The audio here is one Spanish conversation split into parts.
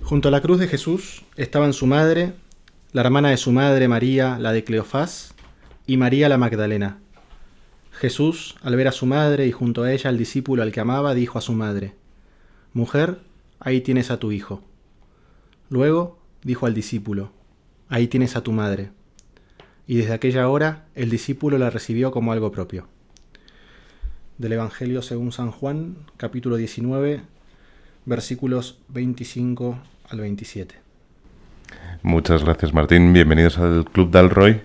Junto a la cruz de Jesús estaban su madre, la hermana de su madre María, la de Cleofás, y María la Magdalena. Jesús, al ver a su madre y junto a ella al discípulo al que amaba, dijo a su madre: «Mujer, ahí tienes a tu hijo». Luego dijo al discípulo: «Ahí tienes a tu madre». Y desde aquella hora el discípulo la recibió como algo propio. Del Evangelio según San Juan, capítulo 19, versículos 25 al 27. Muchas gracias, Martín. Bienvenidos al Club Dalroy.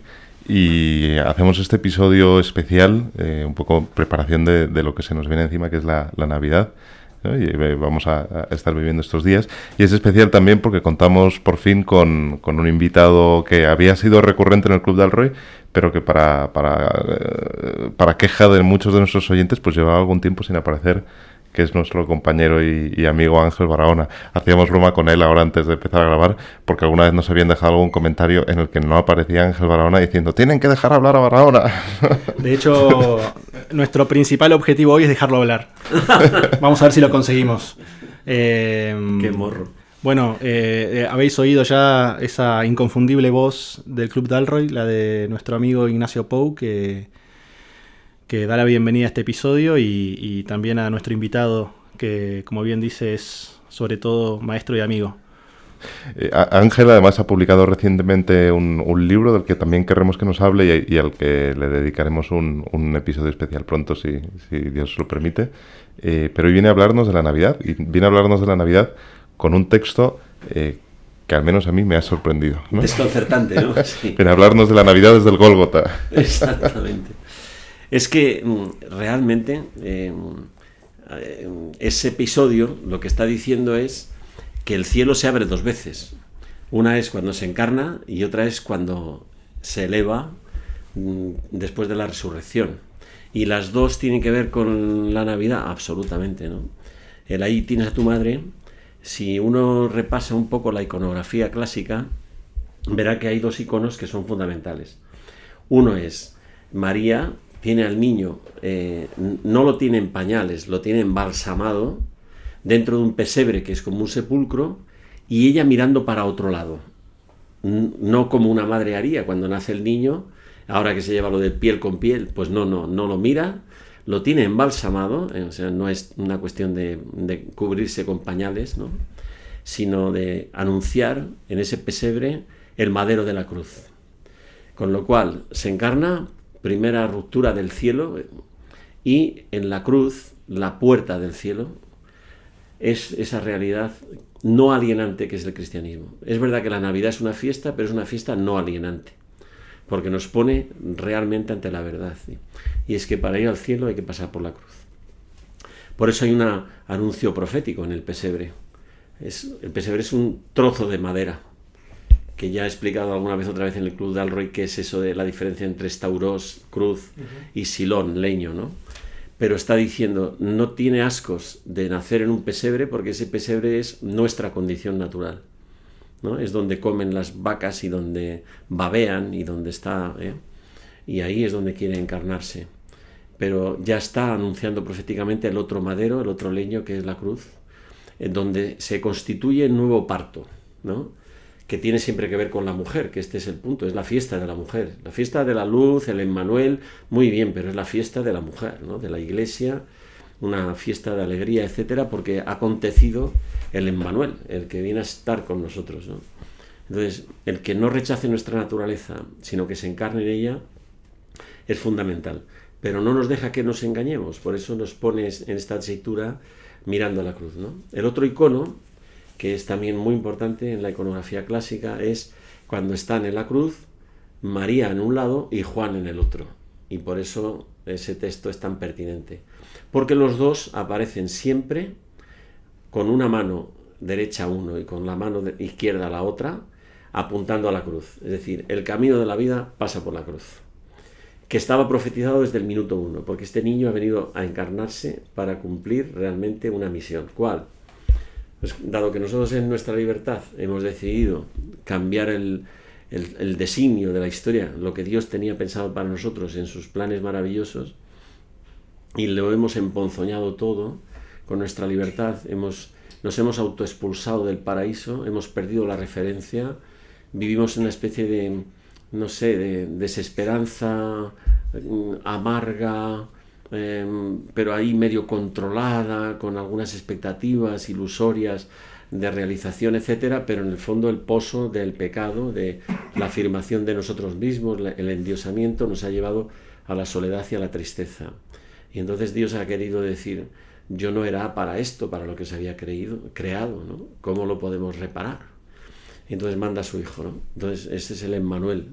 Y hacemos este episodio especial, un poco preparación de lo que se nos viene encima, que es la Navidad, ¿no? Y vamos a estar viviendo estos días. Y es especial también porque contamos por fin con un invitado que había sido recurrente en el Club Dalroy, pero que para queja de muchos de nuestros oyentes, pues llevaba algún tiempo sin aparecer, que es nuestro compañero y amigo Ángel Barahona. Hacíamos broma con él ahora antes de empezar a grabar, porque alguna vez nos habían dejado algún comentario en el que no aparecía Ángel Barahona diciendo: «Tienen que dejar hablar a Barahona». De hecho, nuestro principal objetivo hoy es dejarlo hablar. Vamos a ver si lo conseguimos. Qué morro. Bueno, habéis oído ya esa inconfundible voz del Club Dalroy, la de nuestro amigo Ignacio Pou, que da la bienvenida a este episodio, y también a nuestro invitado, que, como bien dice, es sobre todo maestro y amigo. Ángel además ha publicado recientemente un libro del que también queremos que nos hable y al que le dedicaremos un episodio especial pronto, si Dios lo permite. Pero hoy viene a hablarnos de la Navidad, y viene a hablarnos de la Navidad con un texto que al menos a mí me ha sorprendido, ¿no? Desconcertante, ¿no? Sí. Viene a hablarnos de la Navidad desde el Gólgota. Exactamente. Es que realmente ese episodio lo que está diciendo es que el cielo se abre dos veces. Una es cuando se encarna y otra es cuando se eleva después de la resurrección. Y las dos tienen que ver con la Navidad, absolutamente, ¿no? El ahí tienes a tu madre. Si uno repasa un poco la iconografía clásica, verá que hay dos iconos que son fundamentales. Uno es María. Tiene al niño, no lo tiene en pañales, lo tiene embalsamado dentro de un pesebre que es como un sepulcro, y ella mirando para otro lado. No como una madre haría cuando nace el niño, ahora que se lleva lo de piel con piel, pues no lo mira, lo tiene embalsamado, o sea, no es una cuestión de cubrirse con pañales, ¿no? Sino de anunciar en ese pesebre el madero de la cruz. Con lo cual se encarna, primera ruptura del cielo, y en la cruz, la puerta del cielo, es esa realidad no alienante que es el cristianismo. Es verdad que la Navidad es una fiesta, pero es una fiesta no alienante, porque nos pone realmente ante la verdad. Y es que para ir al cielo hay que pasar por la cruz. Por eso hay un anuncio profético en el pesebre. El pesebre es un trozo de madera, que ya he explicado alguna vez otra vez en el Club Dalroy, que es eso de la diferencia entre estauros, cruz, y silón, leño, ¿no? Pero está diciendo, no tiene ascos de nacer en un pesebre, porque ese pesebre es nuestra condición natural, ¿no? Es donde comen las vacas y donde babean y donde está, y ahí es donde quiere encarnarse. Pero ya está anunciando proféticamente el otro madero, el otro leño, que es la cruz, en donde se constituye el nuevo parto, ¿no? Que tiene siempre que ver con la mujer, que este es el punto, es la fiesta de la mujer, la fiesta de la luz, el Emmanuel, muy bien, pero es la fiesta de la mujer, ¿no? De la iglesia, una fiesta de alegría, etcétera, porque ha acontecido el Emmanuel, el que viene a estar con nosotros, ¿no? Entonces, el que no rechace nuestra naturaleza, sino que se encarne en ella, es fundamental, pero no nos deja que nos engañemos, por eso nos pone en esta tesitura mirando a la cruz, ¿no? El otro icono, que es también muy importante en la iconografía clásica, es cuando están en la cruz María en un lado y Juan en el otro. Y por eso ese texto es tan pertinente. Porque los dos aparecen siempre con una mano derecha uno y con la mano izquierda la otra, apuntando a la cruz. Es decir, el camino de la vida pasa por la cruz, que estaba profetizado desde el minuto uno, porque este niño ha venido a encarnarse para cumplir realmente una misión. ¿Cuál? Pues, dado que nosotros en nuestra libertad hemos decidido cambiar el designio de la historia, lo que Dios tenía pensado para nosotros en sus planes maravillosos, y lo hemos emponzoñado todo, con nuestra libertad nos hemos autoexpulsado del paraíso, hemos perdido la referencia, vivimos en una especie de, no sé, de desesperanza amarga, pero ahí medio controlada, con algunas expectativas ilusorias de realización, etcétera, pero en el fondo el pozo del pecado, de la afirmación de nosotros mismos, el endiosamiento, nos ha llevado a la soledad y a la tristeza. Y entonces Dios ha querido decir, yo no era para esto, para lo que se había creado, ¿no? ¿Cómo lo podemos reparar? Y entonces manda a su Hijo, ¿no? Entonces ese es el Emmanuel,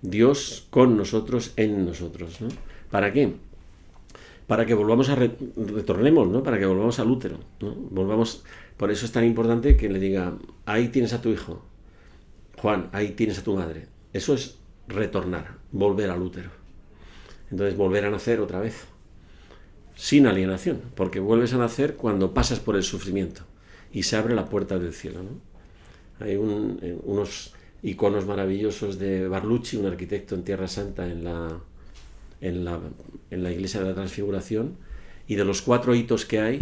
Dios con nosotros, en nosotros, ¿no? ¿Para qué? Para que volvamos retornemos, ¿no? Para que volvamos al útero, ¿no? Por eso es tan importante que le diga, ahí tienes a tu hijo, Juan, ahí tienes a tu madre. Eso es retornar, volver al útero. Entonces volver a nacer otra vez, sin alienación, porque vuelves a nacer cuando pasas por el sufrimiento y se abre la puerta del cielo, ¿no? Hay unos iconos maravillosos de Barlucci, un arquitecto en Tierra Santa, en la iglesia de la Transfiguración, y de los 4 hitos que hay,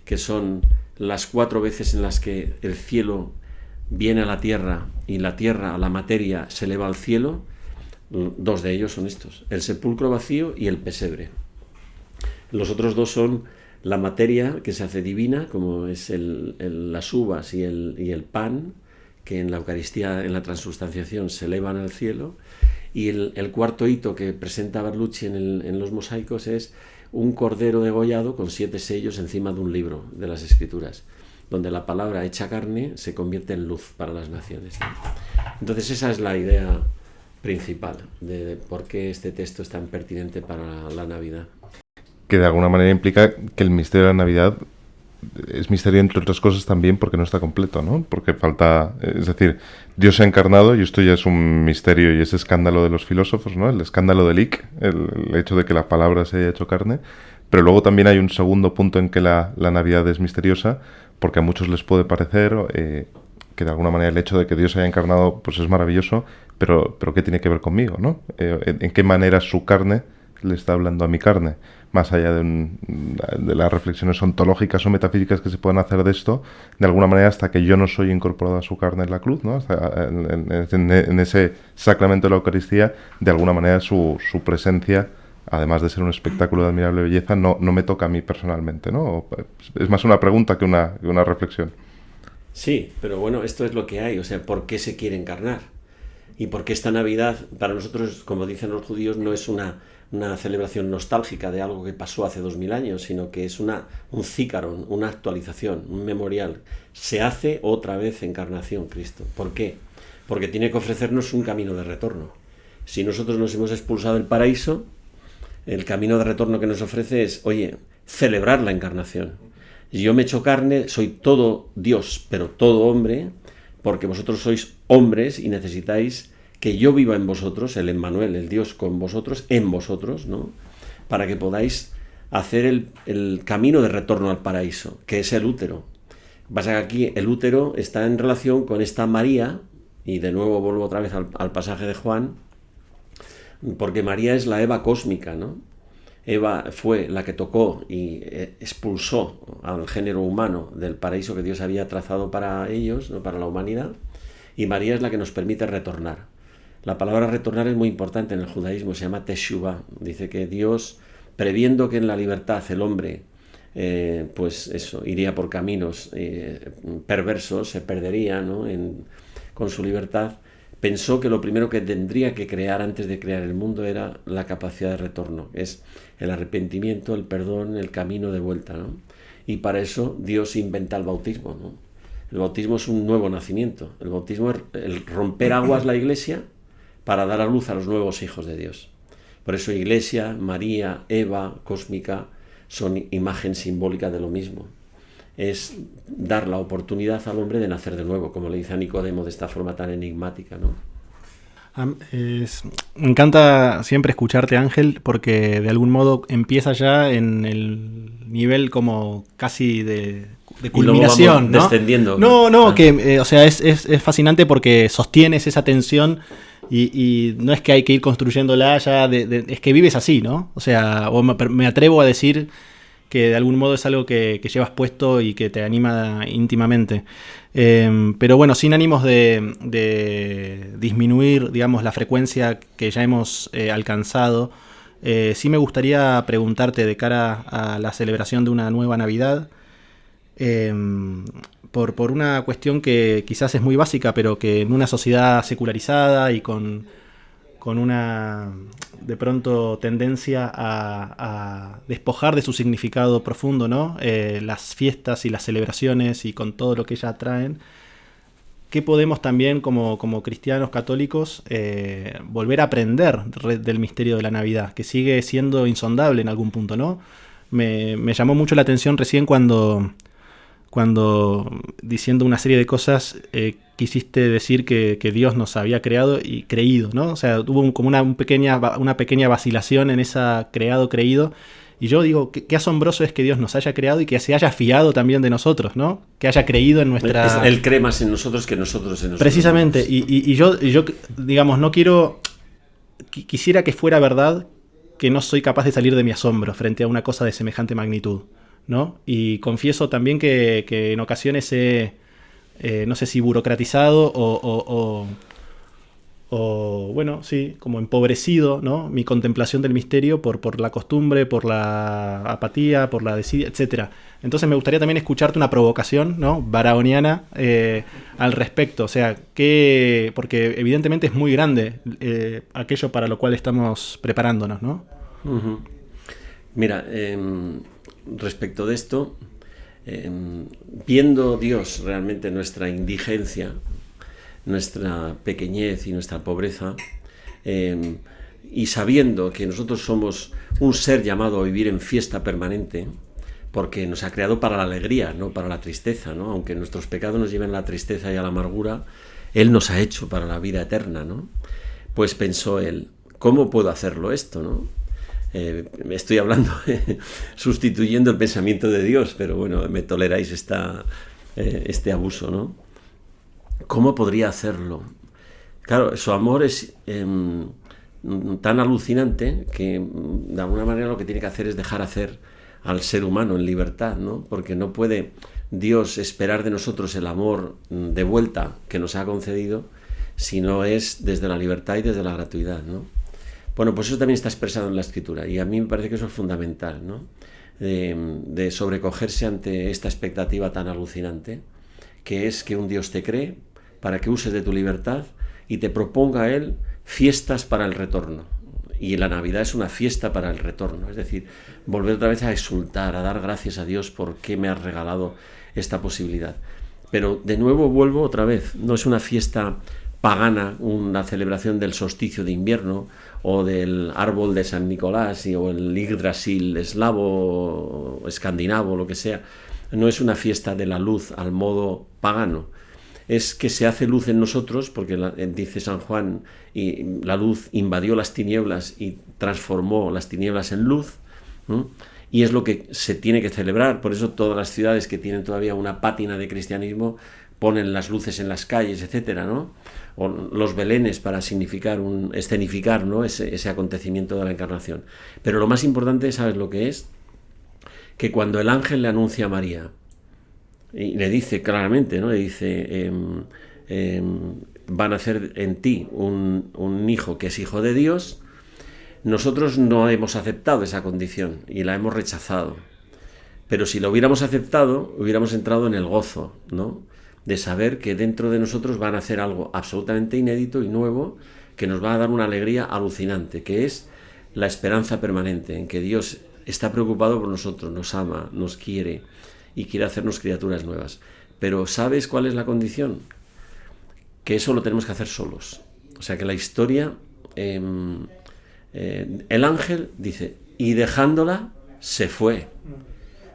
que son las 4 veces en las que el cielo viene a la tierra y la tierra, la materia, se eleva al cielo, 2 de ellos son estos, el sepulcro vacío y el pesebre. Los otros 2 son la materia que se hace divina, como es las uvas y el pan, que en la Eucaristía, en la transubstanciación, se elevan al cielo, y el 4 hito que presenta Barlucci en los mosaicos es un cordero degollado con 7 sellos encima de un libro de las Escrituras, donde la palabra hecha carne se convierte en luz para las naciones. Entonces esa es la idea principal de por qué este texto es tan pertinente para la Navidad. Que de alguna manera implica que el misterio de la Navidad es misterio, entre otras cosas, también porque no está completo, ¿no? Porque falta, es decir, Dios se ha encarnado, y esto ya es un misterio y es escándalo de los filósofos, ¿no? El escándalo del ic, el hecho de que la palabra se haya hecho carne, pero luego también hay un segundo punto en que la Navidad es misteriosa, porque a muchos les puede parecer que de alguna manera el hecho de que Dios se haya encarnado pues es maravilloso, pero ¿qué tiene que ver conmigo, ¿no? ¿En qué manera su carne le está hablando a mi carne? Más allá de las reflexiones ontológicas o metafísicas que se puedan hacer de esto, de alguna manera, hasta que yo no soy incorporado a su carne en la cruz, ¿no? Hasta en ese sacramento de la Eucaristía, de alguna manera su presencia, además de ser un espectáculo de admirable belleza, no me toca a mí personalmente, ¿no? Es más una pregunta que una reflexión. Sí, pero bueno, esto es lo que hay, o sea, ¿por qué se quiere encarnar? Y por qué esta Navidad, para nosotros, como dicen los judíos, no es una celebración nostálgica de algo que pasó hace 2000 años, sino que es un zícaron, una actualización, un memorial. Se hace otra vez encarnación Cristo. ¿Por qué? Porque tiene que ofrecernos un camino de retorno. Si nosotros nos hemos expulsado del paraíso, el camino de retorno que nos ofrece es, oye, celebrar la encarnación. Yo me he hecho carne, soy todo Dios, pero todo hombre, porque vosotros sois hombres y necesitáis que yo viva en vosotros, el Emmanuel, el Dios con vosotros, en vosotros, ¿no? Para que podáis hacer el camino de retorno al paraíso, que es el útero. Pasa que aquí el útero está en relación con esta María, y de nuevo vuelvo otra vez al pasaje de Juan, porque María es la Eva cósmica, ¿no? Eva fue la que tocó y expulsó al género humano del paraíso que Dios había trazado para ellos, ¿no? Para la humanidad, y María es la que nos permite retornar. La palabra retornar es muy importante en el judaísmo, se llama teshuvah. Dice que Dios, previendo que en la libertad el hombre pues eso, iría por caminos perversos, se perdería, ¿no? Con su libertad, pensó que lo primero que tendría que crear antes de crear el mundo era la capacidad de retorno, es el arrepentimiento, el perdón, el camino de vuelta, ¿no? Y para eso Dios inventa el bautismo, ¿no? El bautismo es un nuevo nacimiento. El bautismo es el romper aguas la Iglesia para dar a luz a los nuevos hijos de Dios. Por eso Iglesia, María, Eva, cósmica, son imagen simbólica de lo mismo. Es dar la oportunidad al hombre de nacer de nuevo, como le dice a Nicodemo de esta forma tan enigmática, ¿no? Me encanta siempre escucharte, Ángel, porque de algún modo empieza ya en el nivel como casi de culminación, ¿no? Descendiendo. Que o sea, es fascinante porque sostienes esa tensión y no es que hay que ir construyéndola ya, es que vives así, ¿no? O sea, me atrevo a decir que de algún modo es algo que llevas puesto y que te anima íntimamente. Pero bueno, sin ánimos de disminuir, digamos, la frecuencia que ya hemos alcanzado, sí me gustaría preguntarte de cara a la celebración de una nueva Navidad, por una cuestión que quizás es muy básica, pero que en una sociedad secularizada y con una, de pronto, tendencia a despojar de su significado profundo, ¿no? Las fiestas y las celebraciones y con todo lo que ellas traen, ¿qué podemos también como cristianos católicos volver a aprender del misterio de la Navidad, que sigue siendo insondable en algún punto, ¿no? Me llamó mucho la atención recién cuando diciendo una serie de cosas quisiste decir que Dios nos había creado y creído, ¿no? O sea, hubo como una pequeña vacilación en esa creído. Y yo digo, qué asombroso es que Dios nos haya creado y que se haya fiado también de nosotros, ¿no? Que haya creído en nuestra... Él cree más en nosotros que nosotros en nosotros. Precisamente, y yo, digamos, no quiero... Quisiera que fuera verdad que no soy capaz de salir de mi asombro frente a una cosa de semejante magnitud, ¿no? Y confieso también que en ocasiones he, no sé si burocratizado o bueno, sí, como empobrecido, ¿no? Mi contemplación del misterio por la costumbre, por la apatía, por la desidia, etcétera. Entonces me gustaría también escucharte una provocación, ¿no? Barahoniana al respecto. O sea, porque evidentemente es muy grande aquello para lo cual estamos preparándonos, ¿no? Uh-huh. Mira, respecto de esto, viendo Dios realmente nuestra indigencia, nuestra pequeñez y nuestra pobreza, y sabiendo que nosotros somos un ser llamado a vivir en fiesta permanente, porque nos ha creado para la alegría, no para la tristeza, ¿no? Aunque nuestros pecados nos lleven a la tristeza y a la amargura, Él nos ha hecho para la vida eterna, ¿no? Pues pensó Él, ¿cómo puedo hacerlo esto, no? Estoy hablando, sustituyendo el pensamiento de Dios, pero bueno, me toleráis este abuso, ¿no? ¿Cómo podría hacerlo? Claro, su amor es tan alucinante que de alguna manera lo que tiene que hacer es dejar hacer al ser humano en libertad, ¿no? Porque no puede Dios esperar de nosotros el amor de vuelta que nos ha concedido si no es desde la libertad y desde la gratuidad, ¿no? Bueno, pues eso también está expresado en la Escritura y a mí me parece que eso es fundamental, ¿no? De sobrecogerse ante esta expectativa tan alucinante, que es que un Dios te cree para que uses de tu libertad y te proponga a Él fiestas para el retorno. Y la Navidad es una fiesta para el retorno, es decir, volver otra vez a exultar, a dar gracias a Dios porque me ha regalado esta posibilidad. Pero de nuevo vuelvo otra vez, no es una fiesta pagana, una celebración del solsticio de invierno o del árbol de San Nicolás o el Yggdrasil eslavo o escandinavo, lo que sea. No es una fiesta de la luz al modo pagano. Es que se hace luz en nosotros, porque dice San Juan, y la luz invadió las tinieblas y transformó las tinieblas en luz, ¿no? Y es lo que se tiene que celebrar. Por eso todas las ciudades que tienen todavía una pátina de cristianismo ponen las luces en las calles, etcétera, ¿no? O los belenes para escenificar, ¿no? ese acontecimiento de la encarnación. Pero lo más importante, ¿sabes lo que es? Que cuando el ángel le anuncia a María y le dice claramente, ¿no? Le dice, van a nacer en ti un hijo que es hijo de Dios. Nosotros no hemos aceptado esa condición y la hemos rechazado. Pero si lo hubiéramos aceptado, hubiéramos entrado en el gozo, ¿no? De saber que dentro de nosotros va a nacer algo absolutamente inédito y nuevo que nos va a dar una alegría alucinante, que es la esperanza permanente, en que Dios está preocupado por nosotros, nos ama, nos quiere y quiere hacernos criaturas nuevas. Pero ¿sabes cuál es la condición? Que eso lo tenemos que hacer solos. O sea que la historia, el ángel dice, y dejándola se fue.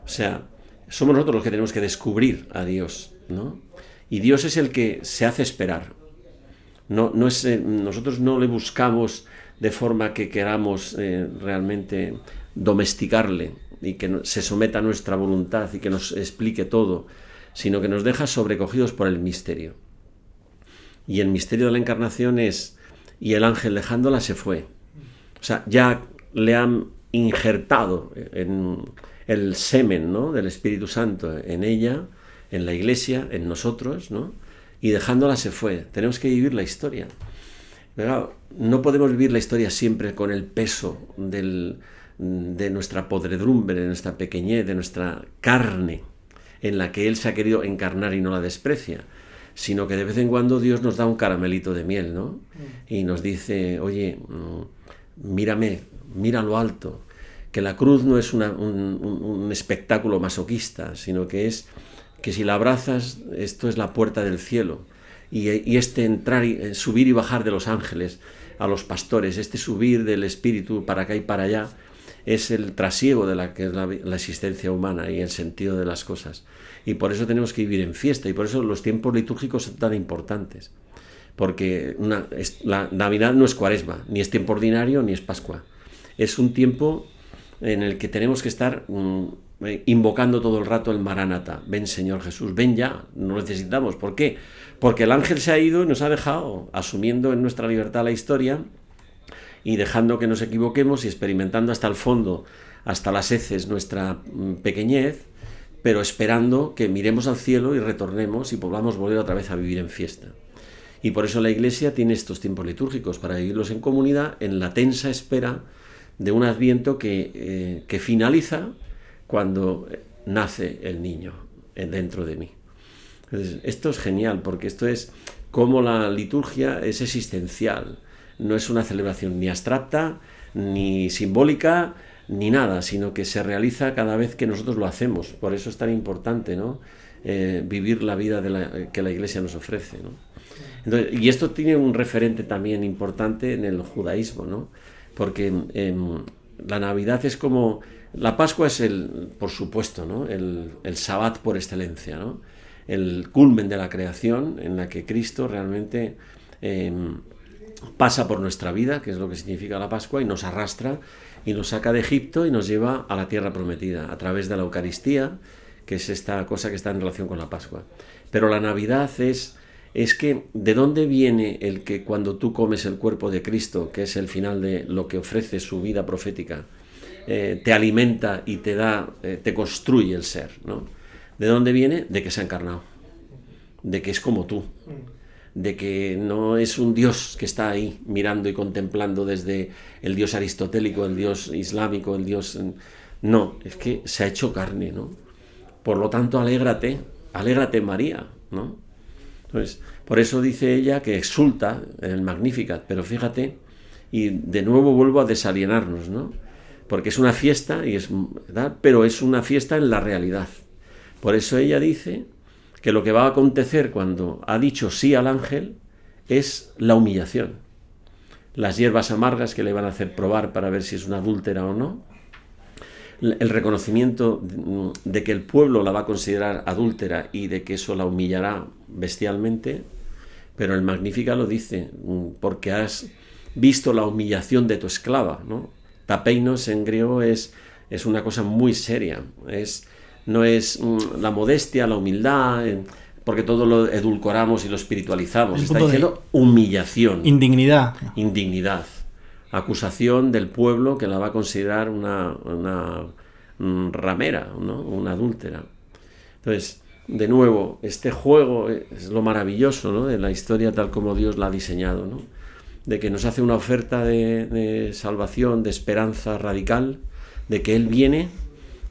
O sea, somos nosotros los que tenemos que descubrir a Dios, ¿no? Y Dios es el que se hace esperar. Nosotros no le buscamos de forma que queramos realmente domesticarle y que se someta a nuestra voluntad y que nos explique todo, sino que nos deja sobrecogidos por el misterio. Y el misterio de la encarnación es, y el ángel dejándola se fue. O sea, ya le han injertado el semen, ¿no?, del Espíritu Santo en ella, en la Iglesia, en nosotros, ¿no?, y dejándola se fue. Tenemos que vivir la historia. Pero no podemos vivir la historia siempre con el peso de nuestra podredumbre, de nuestra pequeñez, de nuestra carne, en la que Él se ha querido encarnar y no la desprecia, sino que de vez en cuando Dios nos da un caramelito de miel, ¿no? Y nos dice, oye, mírame, mira lo alto, que la cruz no es un espectáculo masoquista, sino que es que si la abrazas, esto es la puerta del cielo, y este entrar, subir y bajar de los ángeles a los pastores, este subir del Espíritu para acá y para allá, es el trasiego de la que es la existencia humana y el sentido de las cosas. Y por eso tenemos que vivir en fiesta, y por eso los tiempos litúrgicos son tan importantes. Porque la Navidad no es Cuaresma, ni es tiempo ordinario, ni es Pascua. Es un tiempo en el que tenemos que estar invocando todo el rato el Maránata. Ven, Señor Jesús, ven ya, no necesitamos. ¿Por qué? Porque el ángel se ha ido y nos ha dejado, asumiendo en nuestra libertad la historia y dejando que nos equivoquemos y experimentando hasta el fondo, hasta las heces, nuestra pequeñez, pero esperando que miremos al cielo y retornemos y podamos volver otra vez a vivir en fiesta. Y por eso la Iglesia tiene estos tiempos litúrgicos, para vivirlos en comunidad, en la tensa espera de un Adviento que finaliza cuando nace el niño dentro de mí. Entonces, esto es genial, porque esto es como la liturgia es existencial. No es una celebración ni abstracta, ni simbólica, ni nada, sino que se realiza cada vez que nosotros lo hacemos. Por eso es tan importante, ¿no?, vivir la vida que la Iglesia nos ofrece, ¿no? Entonces, y esto tiene un referente también importante en el judaísmo, ¿no? Porque la Navidad es como... La Pascua es por supuesto, ¿no?, el Sabbat por excelencia, ¿no?, el culmen de la creación, en la que Cristo realmente pasa por nuestra vida, que es lo que significa la Pascua, y nos arrastra y nos saca de Egipto y nos lleva a la tierra prometida a través de la Eucaristía, que es esta cosa que está en relación con la Pascua. Pero la Navidad es que ¿de dónde viene el que cuando tú comes el cuerpo de Cristo, que es el final de lo que ofrece su vida profética, te alimenta y te construye el ser, ¿no? ¿De dónde viene? De que se ha encarnado, de que es como tú, de que no es un Dios que está ahí mirando y contemplando desde el Dios aristotélico, el Dios islámico, el Dios... No, es que se ha hecho carne, ¿no? Por lo tanto, alégrate María, ¿no? Entonces, por eso dice ella que exulta en el Magnificat, pero fíjate, y de nuevo vuelvo a desalienarnos, ¿no? Porque es una fiesta, ¿verdad?, pero es una fiesta en la realidad. Por eso ella dice que lo que va a acontecer cuando ha dicho sí al ángel es la humillación. Las hierbas amargas que le van a hacer probar para ver si es una adúltera o no. El reconocimiento de que el pueblo la va a considerar adúltera y de que eso la humillará bestialmente. Pero el Magnífica lo dice, porque has visto la humillación de tu esclava, ¿no? Tapeinos en griego es una cosa muy seria. No es la modestia, la humildad, porque todo lo edulcoramos y lo espiritualizamos. Está diciendo humillación. Indignidad. Acusación del pueblo que la va a considerar una ramera, ¿no?, una adúltera. Entonces, de nuevo, este juego es lo maravilloso, ¿no?, de la historia tal como Dios la ha diseñado, ¿no?, de que nos hace una oferta de salvación, de esperanza radical, de que Él viene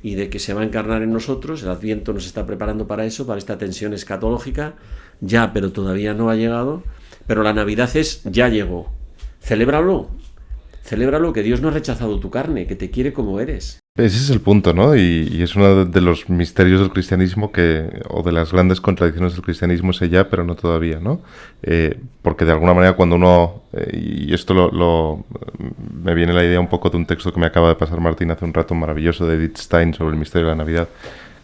y de que se va a encarnar en nosotros. El Adviento nos está preparando para eso, para esta tensión escatológica, pero todavía no ha llegado. Pero la Navidad ya llegó. Celébralo, que Dios no ha rechazado tu carne, que te quiere como eres. Ese es el punto, ¿no? Y es uno de los misterios del cristianismo o de las grandes contradicciones del cristianismo, es ya, pero no todavía, ¿no? Porque de alguna manera cuando uno, y esto me viene la idea un poco de un texto que me acaba de pasar Martín hace un rato, maravilloso, de Edith Stein sobre el misterio de la Navidad,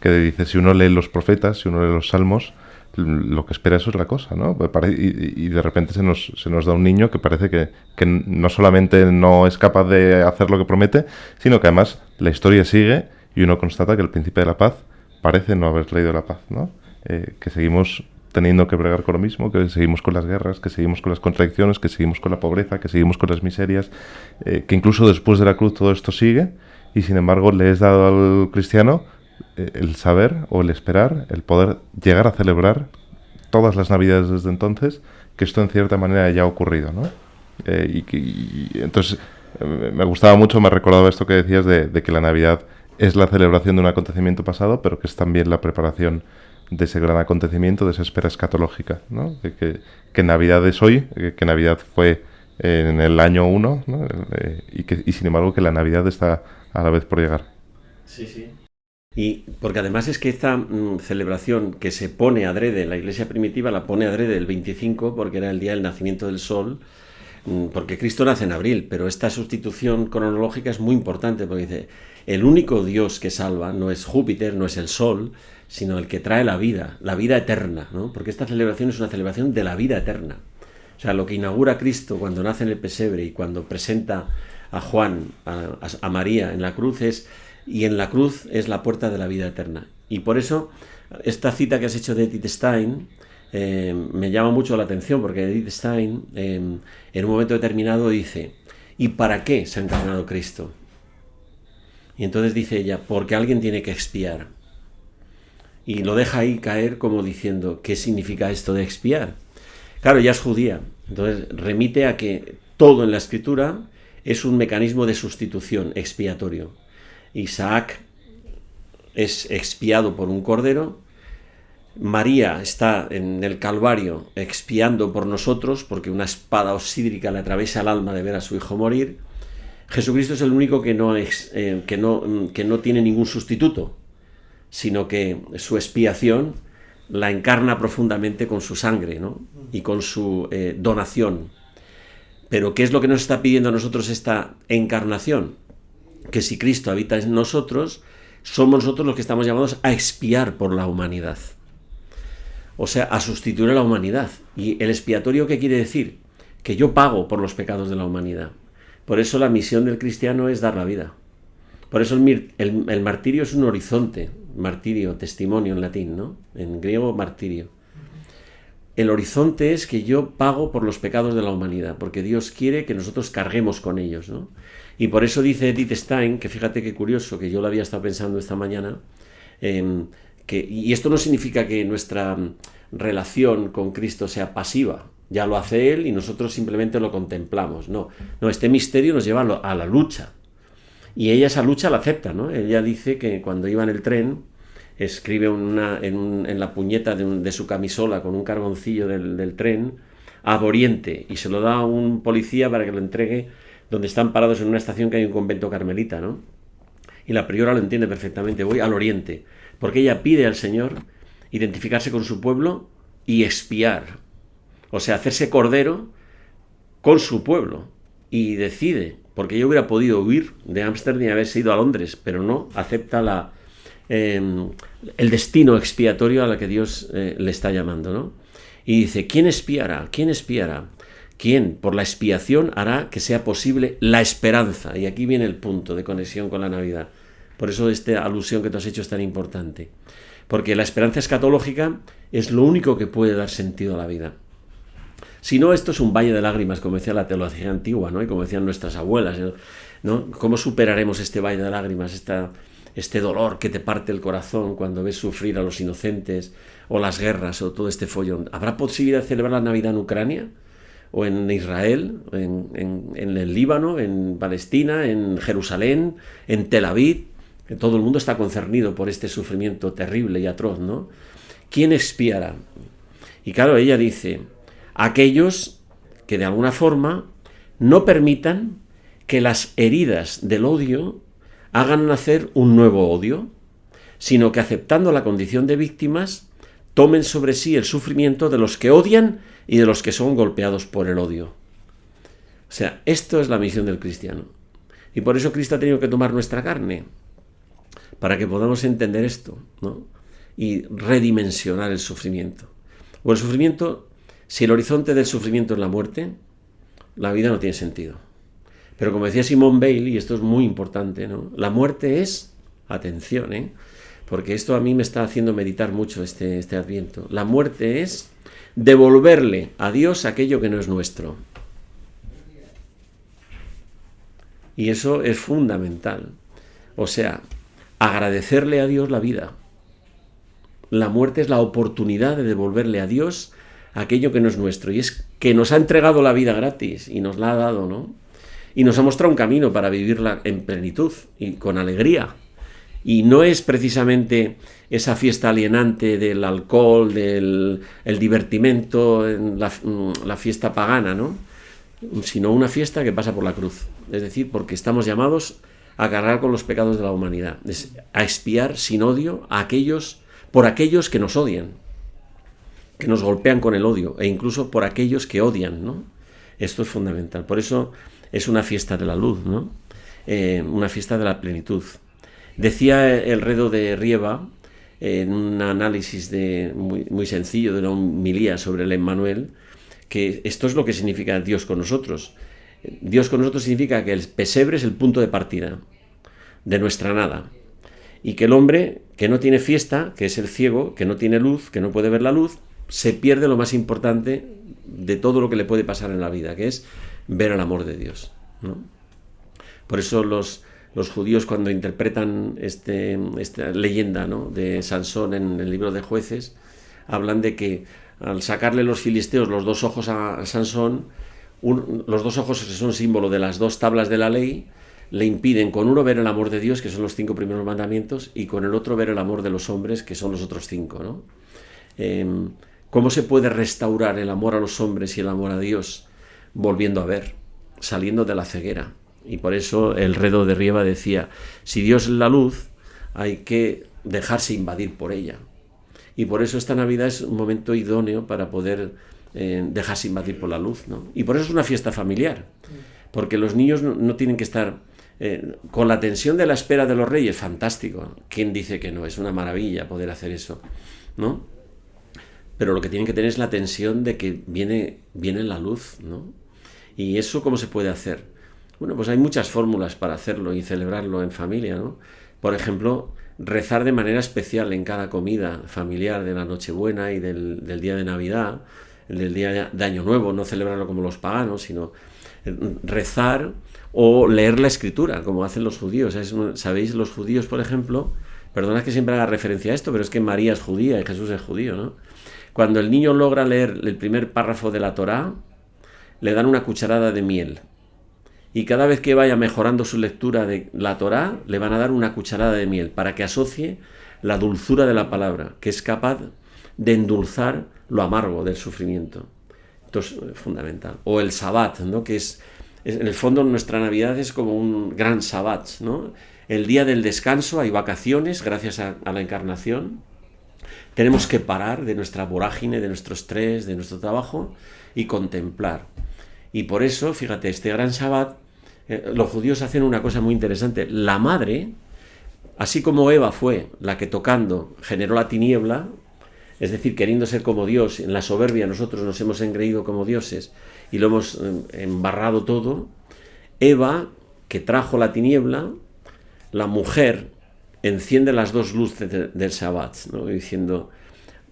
que dice, si uno lee los profetas, si uno lee los salmos, lo que espera es otra cosa, ¿no? Y de repente se nos da un niño que parece que no solamente no es capaz de hacer lo que promete, sino que además la historia sigue y uno constata que el príncipe de la paz parece no haber traído la paz, ¿no? Que seguimos teniendo que bregar con lo mismo, que seguimos con las guerras, que seguimos con las contradicciones, que seguimos con la pobreza, que seguimos con las miserias, que incluso después de la cruz todo esto sigue y sin embargo le es dado al cristiano el saber o el esperar, el poder llegar a celebrar todas las Navidades desde entonces, que esto en cierta manera ya ha ocurrido, ¿no? Entonces me gustaba mucho, me recordaba esto que decías de que la Navidad es la celebración de un acontecimiento pasado, pero que es también la preparación de ese gran acontecimiento, de esa espera escatológica, ¿no? Que Navidad es hoy, que Navidad fue en el año 1, ¿no? Y sin embargo que la Navidad está a la vez por llegar. Sí, sí. Y porque además es que esta celebración que se pone adrede, la iglesia primitiva la pone adrede el 25 porque era el día del nacimiento del sol, porque Cristo nace en abril, pero esta sustitución cronológica es muy importante porque dice, el único Dios que salva no es Júpiter, no es el sol, sino el que trae la vida eterna, ¿no? Porque esta celebración es una celebración de la vida eterna. O sea, lo que inaugura Cristo cuando nace en el pesebre y cuando presenta a Juan, a María en la cruz y en la cruz es la puerta de la vida eterna. Y por eso, esta cita que has hecho de Edith Stein me llama mucho la atención, porque Edith Stein en un momento determinado dice, ¿y para qué se ha encarnado Cristo? Y entonces dice ella, porque alguien tiene que expiar. Y lo deja ahí caer como diciendo, ¿qué significa esto de expiar? Claro, ella es judía, entonces remite a que todo en la Escritura es un mecanismo de sustitución expiatorio. Isaac es expiado por un cordero, María está en el Calvario expiando por nosotros porque una espada osídrica le atraviesa el alma de ver a su hijo morir. Jesucristo es el único que no tiene ningún sustituto, sino que su expiación la encarna profundamente con su sangre, ¿no? Y con su donación. Pero ¿qué es lo que nos está pidiendo a nosotros esta encarnación? Que si Cristo habita en nosotros, somos nosotros los que estamos llamados a expiar por la humanidad. O sea, a sustituir a la humanidad. ¿Y el expiatorio qué quiere decir? Que yo pago por los pecados de la humanidad. Por eso la misión del cristiano es dar la vida. Por eso el martirio es un horizonte. Martirio, testimonio en latín, ¿no? En griego, martirio. El horizonte es que yo pago por los pecados de la humanidad, porque Dios quiere que nosotros carguemos con ellos, ¿no? Y por eso dice Edith Stein, que fíjate qué curioso, que yo lo había estado pensando esta mañana, y esto no significa que nuestra relación con Cristo sea pasiva, ya lo hace Él y nosotros simplemente lo contemplamos, no, este misterio nos lleva a la lucha, y ella esa lucha la acepta, ¿no? Ella dice que cuando iba en el tren, escribe en la puñeta de su camisola con un carboncillo del tren, Ad Oriente, y se lo da a un policía para que lo entregue donde están parados en una estación que hay un convento carmelita, ¿no? Y la priora lo entiende perfectamente, voy al Oriente, porque ella pide al Señor identificarse con su pueblo y expiar, o sea, hacerse cordero con su pueblo, y decide, porque ella hubiera podido huir de Ámsterdam y haberse ido a Londres, pero no, acepta el destino expiatorio a la que Dios le está llamando, ¿no? Y dice, ¿quién expiará? ¿Quién expiará? ¿Quién por la expiación hará que sea posible la esperanza? Y aquí viene el punto de conexión con la Navidad. Por eso esta alusión que tú has hecho es tan importante. Porque la esperanza escatológica es lo único que puede dar sentido a la vida. Si no, esto es un valle de lágrimas, como decía la teología antigua, ¿no? Y como decían nuestras abuelas, ¿no? ¿Cómo superaremos este valle de lágrimas, este dolor que te parte el corazón cuando ves sufrir a los inocentes, o las guerras, o todo este follón? ¿Habrá posibilidad de celebrar la Navidad en Ucrania? ¿O en Israel? ¿En el Líbano? ¿En Palestina? ¿En Jerusalén? ¿En Tel Aviv? Que todo el mundo está concernido por este sufrimiento terrible y atroz, ¿no? ¿Quién expiará? Y claro, ella dice, aquellos que de alguna forma no permitan que las heridas del odio hagan nacer un nuevo odio, sino que aceptando la condición de víctimas, tomen sobre sí el sufrimiento de los que odian y de los que son golpeados por el odio. O sea, esto es la misión del cristiano. Y por eso Cristo ha tenido que tomar nuestra carne, para que podamos entender esto, ¿no? Y redimensionar el sufrimiento. O el sufrimiento, si el horizonte del sufrimiento es la muerte, la vida no tiene sentido. Pero como decía Simone Weil, y esto es muy importante, ¿no? La muerte es, atención, porque esto a mí me está haciendo meditar mucho este Adviento. La muerte es devolverle a Dios aquello que no es nuestro. Y eso es fundamental. O sea, agradecerle a Dios la vida. La muerte es la oportunidad de devolverle a Dios aquello que no es nuestro, y es que nos ha entregado la vida gratis y nos la ha dado, ¿no? Y nos ha mostrado un camino para vivirla en plenitud y con alegría. Y no es precisamente esa fiesta alienante del alcohol, del el divertimento, la fiesta pagana, ¿no? Sino una fiesta que pasa por la cruz. Es decir, porque estamos llamados a cargar con los pecados de la humanidad, a expiar sin odio por aquellos que nos odian, que nos golpean con el odio, e incluso por aquellos que odian, ¿no? Esto es fundamental. Por eso es una fiesta de la luz, ¿no? Una fiesta de la plenitud. Decía el Redo de Rieva, en un análisis muy sencillo de una homilía sobre el Emmanuel, que esto es lo que significa Dios con nosotros. Dios con nosotros significa que el pesebre es el punto de partida de nuestra nada, y que el hombre que no tiene fiesta, que es el ciego, que no tiene luz, que no puede ver la luz, se pierde lo más importante de todo lo que le puede pasar en la vida, que es ver el amor de Dios, ¿no? Por eso los judíos, cuando interpretan esta leyenda, ¿no?, de Sansón en el libro de Jueces, hablan de que al sacarle los filisteos los dos ojos a Sansón, los dos ojos que son símbolo de las dos tablas de la ley, le impiden con uno ver el amor de Dios, que son los 5 primeros mandamientos, y con el otro ver el amor de los hombres, que son los otros 5, ¿no? ¿Cómo se puede restaurar el amor a los hombres y el amor a Dios? Volviendo a ver, saliendo de la ceguera. Y por eso el Redo de Rieva decía, si Dios es la luz, hay que dejarse invadir por ella. Y por eso esta Navidad es un momento idóneo para poder dejarse invadir por la luz, ¿no? Y por eso es una fiesta familiar, porque los niños no tienen que estar con la tensión de la espera de los reyes. Fantástico, ¿quién dice que no? Es una maravilla poder hacer eso, ¿no? Pero lo que tienen que tener es la tensión de que viene la luz, ¿no? ¿Y eso cómo se puede hacer? Bueno, pues hay muchas fórmulas para hacerlo y celebrarlo en familia, ¿no? Por ejemplo, rezar de manera especial en cada comida familiar de la Nochebuena y del día de Navidad, del día de Año Nuevo, no celebrarlo como los paganos, sino rezar o leer la Escritura, como hacen los judíos. ¿Sabéis? Los judíos, por ejemplo, perdonad que siempre haga referencia a esto, pero es que María es judía y Jesús es judío, ¿no? Cuando el niño logra leer el primer párrafo de la Torá, le dan una cucharada de miel. Y cada vez que vaya mejorando su lectura de la Torá, le van a dar una cucharada de miel para que asocie la dulzura de la palabra, que es capaz de endulzar lo amargo del sufrimiento. Esto es fundamental. O el Sabbat, ¿no?, que es en el fondo nuestra Navidad es como un gran Sabbat, ¿no? El día del descanso, hay vacaciones gracias a la Encarnación. Tenemos que parar de nuestra vorágine, de nuestro estrés, de nuestro trabajo y contemplar. Y por eso, fíjate, este gran Sabbat, los judíos hacen una cosa muy interesante. La madre, así como Eva fue la que tocando generó la tiniebla, es decir, queriendo ser como Dios, en la soberbia nosotros nos hemos engreído como dioses y lo hemos embarrado todo. Eva, que trajo la tiniebla, la mujer enciende las dos luces del Sabbat, ¿no?, diciendo,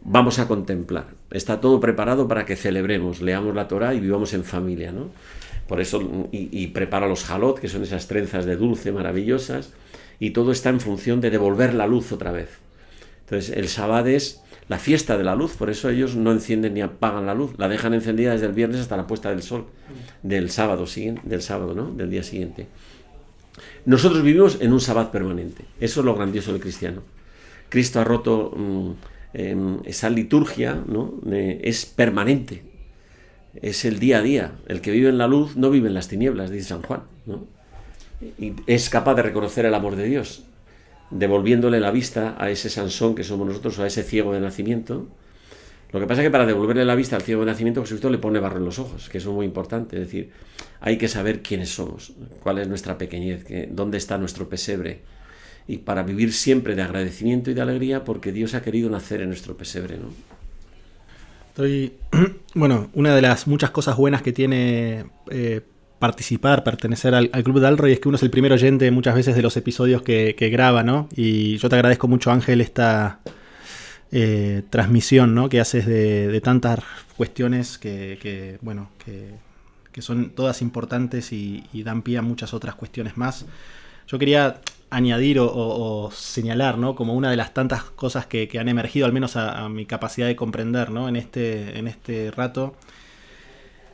vamos a contemplar. Está todo preparado para que celebremos, leamos la Torá y vivamos en familia, ¿no? Por eso, y prepara los jalot, que son esas trenzas de dulce maravillosas, y todo está en función de devolver la luz otra vez. Entonces, el Sabbat es la fiesta de la luz, por eso ellos no encienden ni apagan la luz, la dejan encendida desde el viernes hasta la puesta del sol, del sábado, ¿no?, del día siguiente. Nosotros vivimos en un Sabbat permanente, eso es lo grandioso del cristiano. Cristo ha roto esa liturgia, ¿no?, es permanente, es el día a día. El que vive en la luz no vive en las tinieblas, dice San Juan, ¿no? Y es capaz de reconocer el amor de Dios, devolviéndole la vista a ese Sansón que somos nosotros, o a ese ciego de nacimiento. Lo que pasa es que para devolverle la vista al ciego de nacimiento, Jesucristo le pone barro en los ojos, que eso es muy importante. Es decir, hay que saber quiénes somos, cuál es nuestra pequeñez, dónde está nuestro pesebre, y para vivir siempre de agradecimiento y de alegría porque Dios ha querido nacer en nuestro pesebre, ¿no? Bueno, una de las muchas cosas buenas que tiene pertenecer al Club Dalroy es que uno es el primer oyente muchas veces de los episodios que graba, ¿no? Y yo te agradezco mucho, Ángel, esta transmisión, ¿no?, que haces de tantas cuestiones que son todas importantes y dan pie a muchas otras cuestiones más. Yo quería añadir o señalar, ¿no? Como una de las tantas cosas que han emergido, al menos a mi capacidad de comprender, ¿no? En este rato,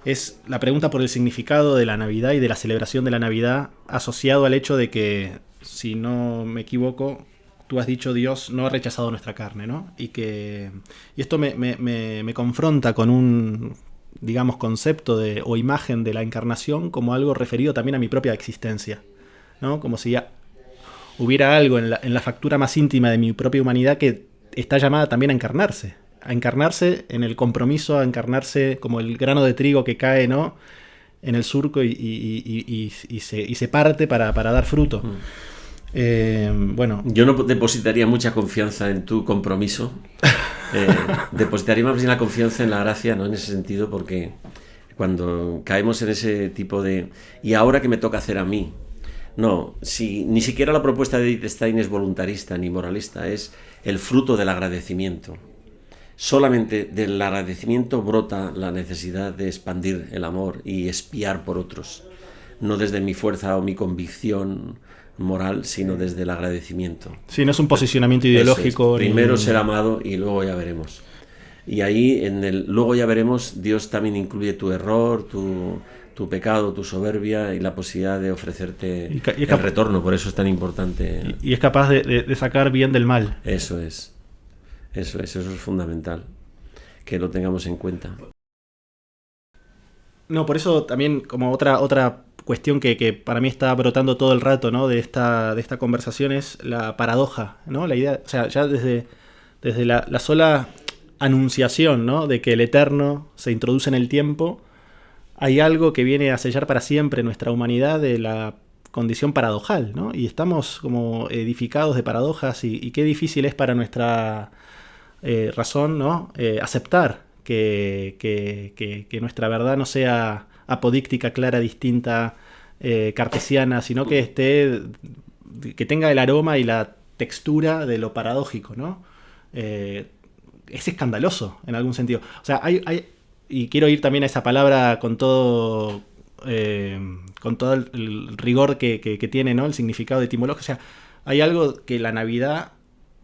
es la pregunta por el significado de la Navidad y de la celebración de la Navidad, asociado al hecho de que, si no me equivoco, tú has dicho Dios no ha rechazado nuestra carne, ¿no? Y esto me confronta con un, digamos, concepto o imagen de la encarnación como algo referido también a mi propia existencia, ¿no? Como si hubiera algo en la factura más íntima de mi propia humanidad que está llamada también a encarnarse en el compromiso, a encarnarse como el grano de trigo que cae, ¿no? En el surco y se parte para dar fruto. Bueno. Yo no depositaría mucha confianza en tu compromiso. Depositaría más bien la confianza en la gracia, ¿no? En ese sentido, porque cuando caemos en ese tipo de... ¿Y ahora qué me toca hacer a mí? No, si ni siquiera la propuesta de Edith Stein es voluntarista ni moralista, es el fruto del agradecimiento. Solamente del agradecimiento brota la necesidad de expandir el amor y espiar por otros, no desde mi fuerza o mi convicción moral, sino desde el agradecimiento. Sí, no es un posicionamiento ideológico. Primero ser amado y luego ya veremos. Y ahí, en el luego ya veremos, Dios también incluye tu error, tu pecado, tu soberbia y la posibilidad de ofrecerte el retorno. Por eso es tan importante. Y es capaz de sacar bien del mal. Eso es fundamental, que lo tengamos en cuenta. No, por eso también como otra cuestión que para mí está brotando todo el rato, ¿no? de esta conversación es la paradoja, ¿no? La idea, o sea, ya desde la sola anunciación, ¿no? De que el eterno se introduce en el tiempo, hay algo que viene a sellar para siempre nuestra humanidad de la condición paradojal, ¿no? Y estamos como edificados de paradojas y qué difícil es para nuestra razón, ¿no? Aceptar que nuestra verdad no sea apodíctica, clara, distinta, cartesiana, sino que tenga el aroma y la textura de lo paradójico, ¿no? Es escandaloso en algún sentido. O sea, y quiero ir también a esa palabra con todo el rigor que tiene, ¿no? El significado etimológico. O sea, hay algo que la Navidad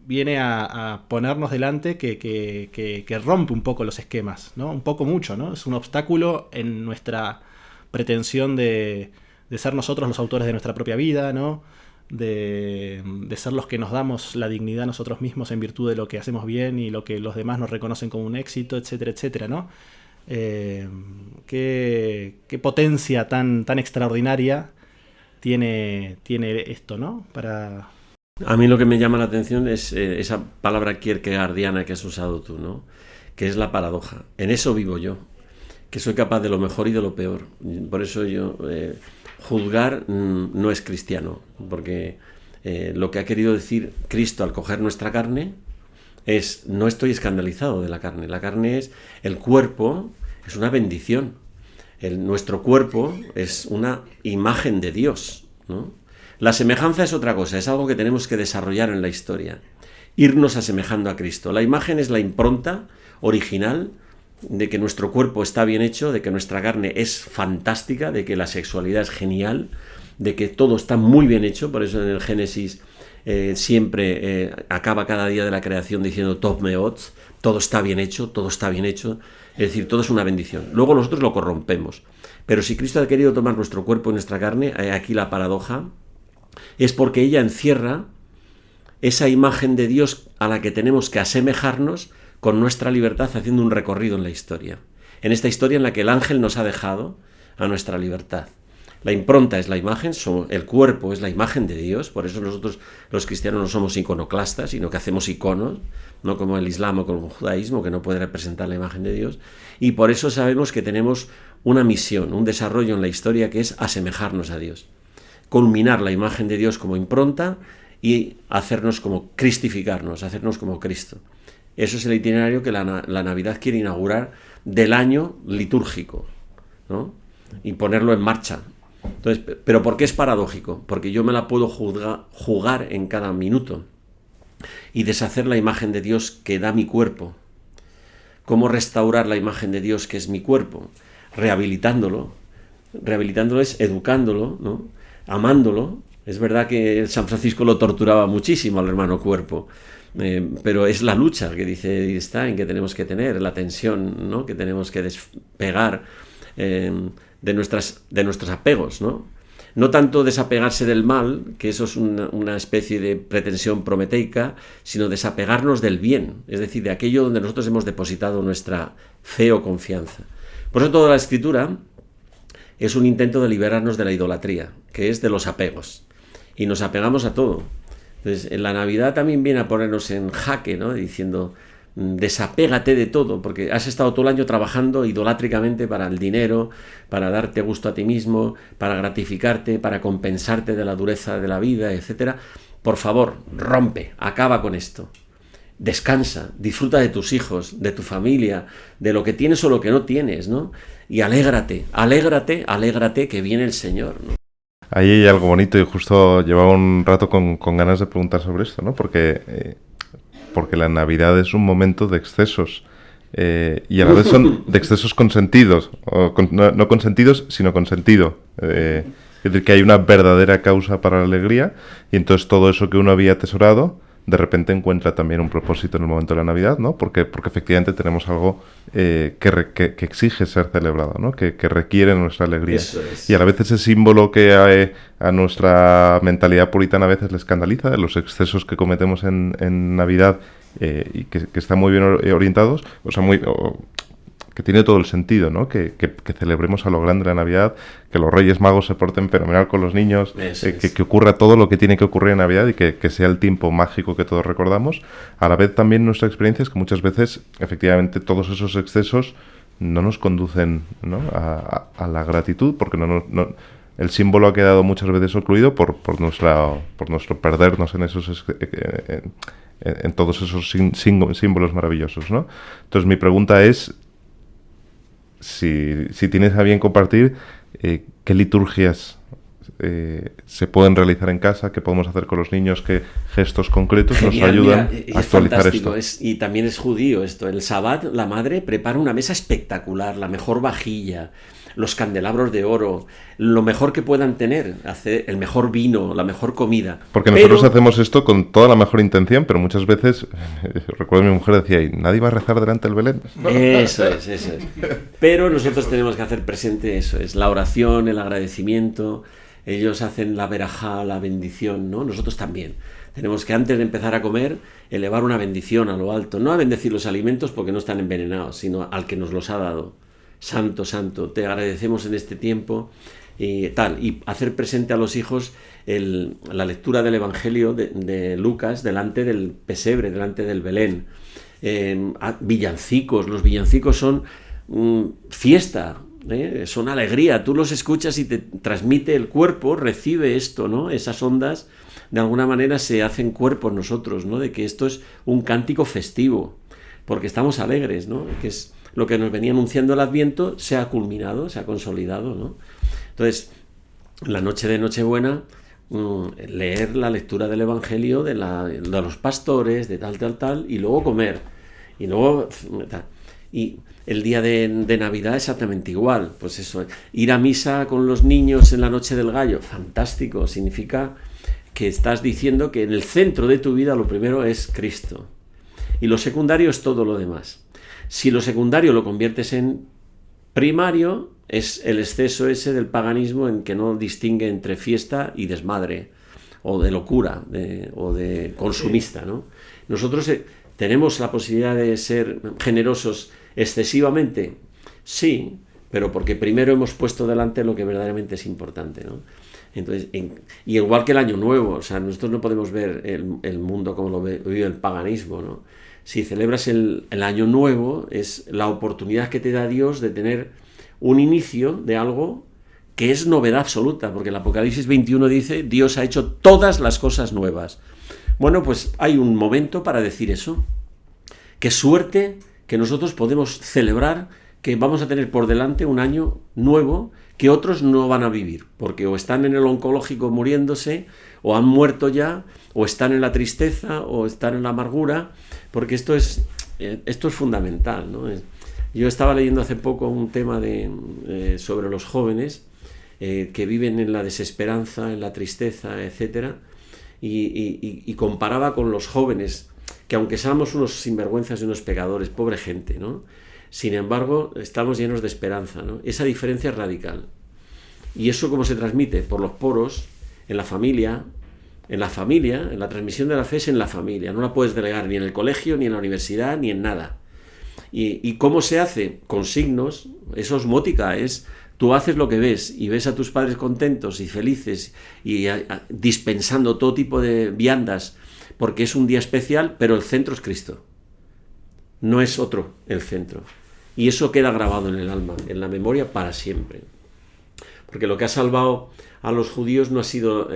viene a ponernos delante que rompe un poco los esquemas, ¿no? Un poco mucho, ¿no? Es un obstáculo en nuestra pretensión de ser nosotros los autores de nuestra propia vida, ¿no? De ser los que nos damos la dignidad a nosotros mismos en virtud de lo que hacemos bien y lo que los demás nos reconocen como un éxito, etcétera, etcétera, ¿no? Qué potencia tan extraordinaria tiene esto, ¿no? A mí lo que me llama la atención es esa palabra kierkegaardiana que has usado tú, ¿no? Que es la paradoja. En eso vivo yo, que soy capaz de lo mejor y de lo peor. Por eso yo juzgar no es cristiano, porque lo que ha querido decir Cristo al coger nuestra carne es: no estoy escandalizado de la carne. La carne es el cuerpo, es una bendición. Nuestro cuerpo es una imagen de Dios, ¿no? La semejanza es otra cosa, es algo que tenemos que desarrollar en la historia, irnos asemejando a Cristo. La imagen es la impronta original de que nuestro cuerpo está bien hecho, de que nuestra carne es fantástica, de que la sexualidad es genial, de que todo está muy bien hecho. Por eso en el Génesis siempre acaba cada día de la creación diciendo Tov Meot, todo está bien hecho, todo está bien hecho. Es decir, todo es una bendición. Luego nosotros lo corrompemos. Pero si Cristo ha querido tomar nuestro cuerpo y nuestra carne, aquí la paradoja, es porque ella encierra esa imagen de Dios a la que tenemos que asemejarnos con nuestra libertad, haciendo un recorrido en la historia. En esta historia en la que el ángel nos ha dejado a nuestra libertad. La impronta es la imagen, el cuerpo es la imagen de Dios, por eso nosotros los cristianos no somos iconoclastas, sino que hacemos iconos, no como el Islam o como el judaísmo, que no puede representar la imagen de Dios, y por eso sabemos que tenemos una misión, un desarrollo en la historia que es asemejarnos a Dios. Culminar la imagen de Dios como impronta y hacernos como cristificarnos, hacernos como Cristo. Eso es el itinerario que la Navidad quiere inaugurar del año litúrgico, ¿no? Y ponerlo en marcha. Entonces, ¿pero por qué es paradójico? Porque yo me la puedo jugar en cada minuto y deshacer la imagen de Dios que da mi cuerpo. ¿Cómo restaurar la imagen de Dios que es mi cuerpo? Rehabilitándolo. Rehabilitándolo es educándolo, ¿no? Amándolo, Es verdad que San Francisco lo torturaba muchísimo al hermano cuerpo, pero es la lucha que dice Stein que tenemos que tener, la tensión, ¿no? Que tenemos que despegar de nuestros apegos, ¿no? No tanto desapegarse del mal, que eso es una especie de pretensión prometeica, sino desapegarnos del bien, es decir, de aquello donde nosotros hemos depositado nuestra fe o confianza. Por eso toda la Escritura es un intento de liberarnos de la idolatría, que es de los apegos, y nos apegamos a todo. Entonces, en la Navidad también viene a ponernos en jaque, ¿no? Diciendo, desapégate de todo, porque has estado todo el año trabajando idolátricamente para el dinero, para darte gusto a ti mismo, para gratificarte, para compensarte de la dureza de la vida, etcétera. Por favor, rompe, acaba con esto. Descansa, disfruta de tus hijos, de tu familia, de lo que tienes o lo que no tienes, ¿no? Y alégrate, alégrate, alégrate que viene el Señor, ¿no? Ahí hay algo bonito y justo llevaba un rato con ganas de preguntar sobre esto, ¿no? Porque la Navidad es un momento de excesos y a la vez son de excesos consentidos, no consentidos, sino con sentido. Es decir, que hay una verdadera causa para la alegría y entonces todo eso que uno había atesorado de repente encuentra también un propósito en el momento de la Navidad, ¿no? Porque efectivamente tenemos algo que exige ser celebrado, ¿no? Que requiere nuestra alegría. Eso es. Y a la vez ese símbolo que a nuestra mentalidad puritana a veces le escandaliza, de los excesos que cometemos en Navidad y que están muy bien orientados, o sea, que tiene todo el sentido, ¿no? Que celebremos a lo grande la Navidad, que los Reyes Magos se porten fenomenal con los niños, que ocurra todo lo que tiene que ocurrir en Navidad y que sea el tiempo mágico que todos recordamos. A la vez también nuestra experiencia es que muchas veces, efectivamente, todos esos excesos no nos conducen, ¿no? a la gratitud, porque el símbolo ha quedado muchas veces ocluido por nuestro perdernos en todos esos símbolos maravillosos, ¿no? Entonces mi pregunta es, si tienes a bien compartir, ¿qué liturgias se pueden realizar en casa? ¿Qué podemos hacer con los niños? ¿Qué gestos concretos Genial, nos ayudan mira, a actualizar esto? Y también es judío esto. El Sabbat, la madre prepara una mesa espectacular, la mejor vajilla, los candelabros de oro, lo mejor que puedan tener, hacer el mejor vino, la mejor comida. Porque nosotros hacemos esto con toda la mejor intención, pero muchas veces, recuerdo mi mujer decía, ¿y nadie va a rezar delante del Belén? Eso es. Pero nosotros tenemos que hacer presente eso, es la oración, el agradecimiento. Ellos hacen la verajá, la bendición, ¿no? Nosotros también. Tenemos que, antes de empezar a comer, elevar una bendición a lo alto. No a bendecir los alimentos porque no están envenenados, sino al que nos los ha dado. Santo, santo, te agradecemos en este tiempo y hacer presente a los hijos la lectura del Evangelio de Lucas delante del pesebre, delante del Belén. Villancicos, los villancicos son fiesta, son alegría, tú los escuchas y te transmite el cuerpo, recibe esto, ¿no? Esas ondas de alguna manera se hacen cuerpo en nosotros, ¿no? De que esto es un cántico festivo, porque estamos alegres, ¿no? Que es lo que nos venía anunciando el Adviento, se ha culminado, se ha consolidado, ¿no? Entonces, la noche de Nochebuena, leer la lectura del Evangelio de los pastores, de tal, y luego comer, y luego tal. Y el día de Navidad exactamente igual, pues eso, ir a misa con los niños en la noche del gallo, fantástico, significa que estás diciendo que en el centro de tu vida lo primero es Cristo, y lo secundario es todo lo demás. Si lo secundario lo conviertes en primario, es el exceso ese del paganismo en que no distingue entre fiesta y desmadre, o de locura, o de consumista, ¿no? Nosotros tenemos la posibilidad de ser generosos excesivamente, sí, pero porque primero hemos puesto delante lo que verdaderamente es importante, ¿no? Entonces, y igual que el Año Nuevo, o sea, nosotros no podemos ver el mundo como lo vive el paganismo, ¿no? Si celebras el Año Nuevo, es la oportunidad que te da Dios de tener un inicio de algo que es novedad absoluta, porque el Apocalipsis 21 dice, Dios ha hecho todas las cosas nuevas. Bueno, pues hay un momento para decir eso. Qué suerte que nosotros podemos celebrar que vamos a tener por delante un año nuevo que otros no van a vivir, porque o están en el oncológico muriéndose, o han muerto ya, o están en la tristeza, o están en la amargura, porque esto es fundamental, ¿no? Yo estaba leyendo hace poco un tema sobre los jóvenes, que viven en la desesperanza, en la tristeza, etc. Y comparaba con los jóvenes, que aunque seamos unos sinvergüenzas y unos pecadores, pobre gente, ¿no? Sin embargo, estamos llenos de esperanza, ¿no? Esa diferencia es radical. ¿Y eso cómo se transmite? Por los poros, en la familia. En la transmisión de la fe es en la familia. No la puedes delegar ni en el colegio, ni en la universidad, ni en nada. ¿Y cómo se hace? Con signos. Eso es osmótica, tú haces lo que ves y ves a tus padres contentos y felices y dispensando todo tipo de viandas porque es un día especial, pero el centro es Cristo. No es otro el centro. Y eso queda grabado en el alma, en la memoria para siempre. Porque lo que ha salvado a los judíos no ha sido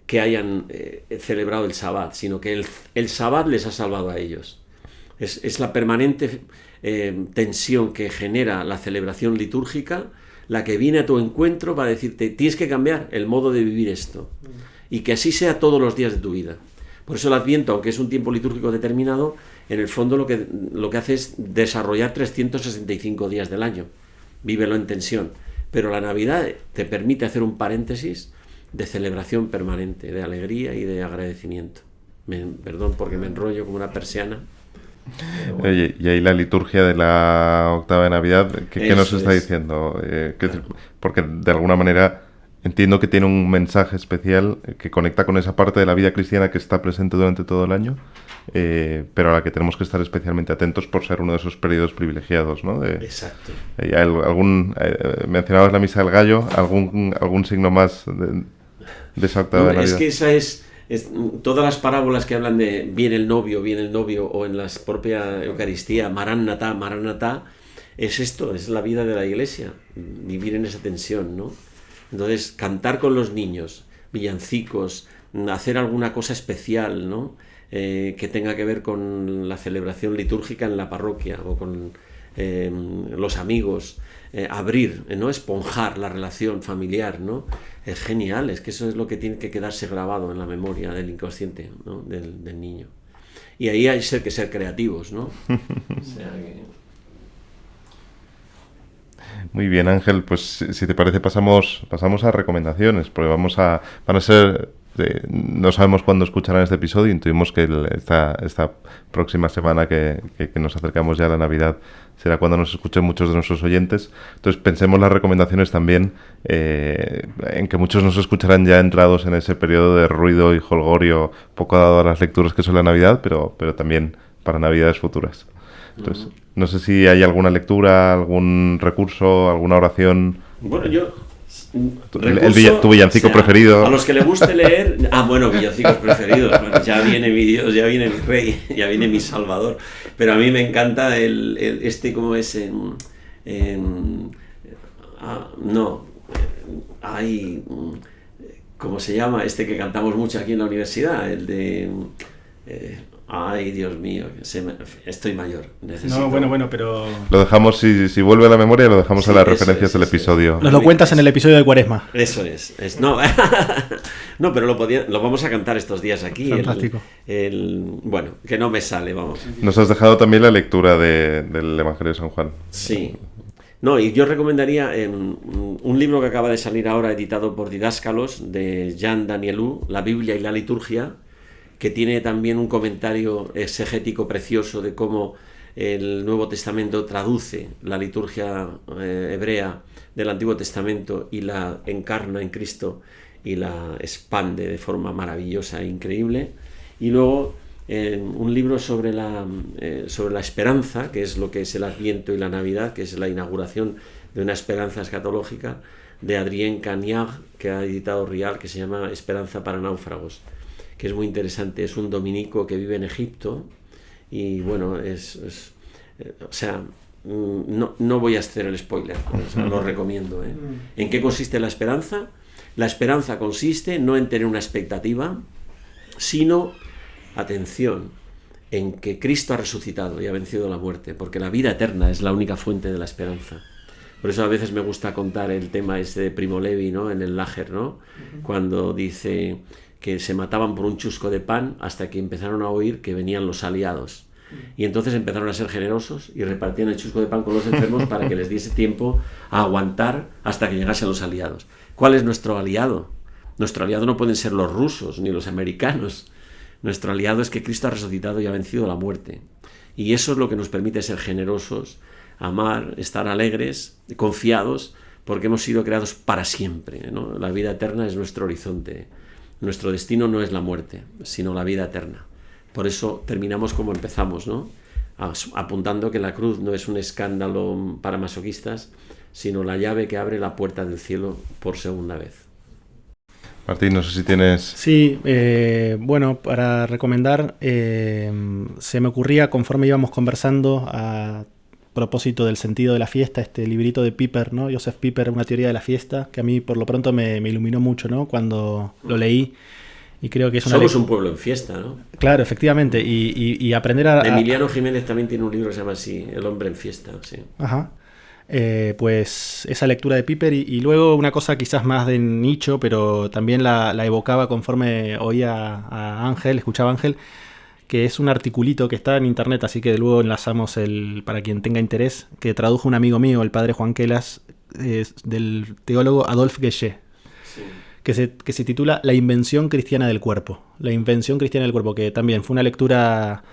que hayan celebrado el Sabbat, sino que el Sabbat les ha salvado a ellos. Es la permanente tensión que genera la celebración litúrgica, la que viene a tu encuentro para decirte, tienes que cambiar el modo de vivir esto. Y que así sea todos los días de tu vida. Por eso el Adviento, aunque es un tiempo litúrgico determinado, en el fondo lo que hace es desarrollar 365 días del año. Vívelo en tensión. Pero la Navidad te permite hacer un paréntesis de celebración permanente, de alegría y de agradecimiento. Perdón porque me enrollo como una persiana. Bueno. Oye, y ahí la liturgia de la octava de Navidad, ¿qué nos está diciendo? Porque de alguna manera entiendo que tiene un mensaje especial que conecta con esa parte de la vida cristiana que está presente durante todo el año, pero a la que tenemos que estar especialmente atentos por ser uno de esos periodos privilegiados, ¿no? Exacto. Mencionabas la Misa del Gallo, ¿algún signo más de esa octava de Navidad? Es que esa es todas las parábolas que hablan de viene el novio, o en la propia Eucaristía, Maranatá, Maranatá, es esto, es la vida de la Iglesia, vivir en esa tensión, ¿no? Entonces, cantar con los niños, villancicos, hacer alguna cosa especial, ¿no? Que tenga que ver con la celebración litúrgica en la parroquia o con los amigos, abrir, ¿no? Esponjar la relación familiar, ¿no? Es genial, es que eso es lo que tiene que quedarse grabado en la memoria del inconsciente, ¿no? del niño. Y ahí hay que ser creativos, ¿no? O sea que... Muy bien, Ángel, pues si te parece pasamos a recomendaciones, porque van a ser, no sabemos cuándo escucharán este episodio, intuimos que esta próxima semana que nos acercamos ya a la Navidad será cuando nos escuchen muchos de nuestros oyentes. Entonces pensemos las recomendaciones también en que muchos nos escucharán ya entrados en ese periodo de ruido y jolgorio poco dado a las lecturas que son la Navidad, pero también para Navidades futuras. Entonces, no sé si hay alguna lectura, algún recurso, alguna oración. Bueno, yo... tu villancico preferido. A los que le guste leer... villancicos preferidos. Bueno, ya viene mi Dios, ya viene mi Rey, ya viene mi Salvador. Pero a mí me encanta ¿cómo es? ¿Cómo se llama? Que cantamos mucho aquí en la universidad, el de... Ay, Dios mío, estoy mayor. Necesito... No, bueno, pero... Lo dejamos, si vuelve a la memoria, lo dejamos en las referencias del episodio. Nos lo cuentas en el episodio de Cuaresma. Eso es. No, no, pero lo vamos a cantar estos días aquí. Fantástico. Bueno, que no me sale, vamos. Nos has dejado también la lectura del Evangelio de San Juan. Sí. No, y yo recomendaría un libro que acaba de salir ahora, editado por Didáscalos, de Jean Danielou, La Biblia y la Liturgia, que tiene también un comentario exegético precioso de cómo el Nuevo Testamento traduce la liturgia hebrea del Antiguo Testamento y la encarna en Cristo y la expande de forma maravillosa e increíble. Y luego un libro sobre la esperanza, que es lo que es el Adviento y la Navidad, que es la inauguración de una esperanza escatológica, de Adrien Cagnard, que ha editado Rial, que se llama Esperanza para náufragos, que es muy interesante. Es un dominico que vive en Egipto y bueno, no voy a hacer el spoiler, lo recomiendo. ¿En qué consiste la esperanza? La esperanza consiste no en tener una expectativa, sino, atención, en que Cristo ha resucitado y ha vencido la muerte, porque la vida eterna es la única fuente de la esperanza. Por eso a veces me gusta contar el tema de Primo Levi, ¿no? En el Lager, ¿no? Cuando dice que se mataban por un chusco de pan hasta que empezaron a oír que venían los aliados. Y entonces empezaron a ser generosos y repartían el chusco de pan con los enfermos para que les diese tiempo a aguantar hasta que llegasen los aliados. ¿Cuál es nuestro aliado? Nuestro aliado no pueden ser los rusos ni los americanos. Nuestro aliado es que Cristo ha resucitado y ha vencido la muerte. Y eso es lo que nos permite ser generosos, amar, estar alegres, confiados, porque hemos sido creados para siempre, ¿no? La vida eterna es nuestro horizonte. Nuestro destino no es la muerte, sino la vida eterna. Por eso terminamos como empezamos, ¿no? Apuntando que la cruz no es un escándalo para masoquistas, sino la llave que abre la puerta del cielo por segunda vez. Martín, no sé si tienes... Sí, bueno, para recomendar, se me ocurría conforme íbamos conversando a propósito del sentido de la fiesta, este librito de Piper, ¿no? Joseph Piper, Una teoría de la fiesta, que a mí por lo pronto me iluminó mucho, ¿no? Cuando lo leí, y creo que es una... Somos un pueblo en fiesta, ¿no? Claro, efectivamente, y aprender a... Emiliano Jiménez también tiene un libro que se llama así, El hombre en fiesta, sí. Ajá. Pues esa lectura de Piper y luego una cosa quizás más de nicho, pero también la evocaba conforme oía a Ángel, escuchaba a Ángel, que es un articulito que está en internet, así que luego enlazamos para quien tenga interés, que tradujo un amigo mío, el padre Juan Quelas, del teólogo Adolphe Guéchet, sí, que se titula La invención cristiana del cuerpo. La invención cristiana del cuerpo, que también fue una lectura,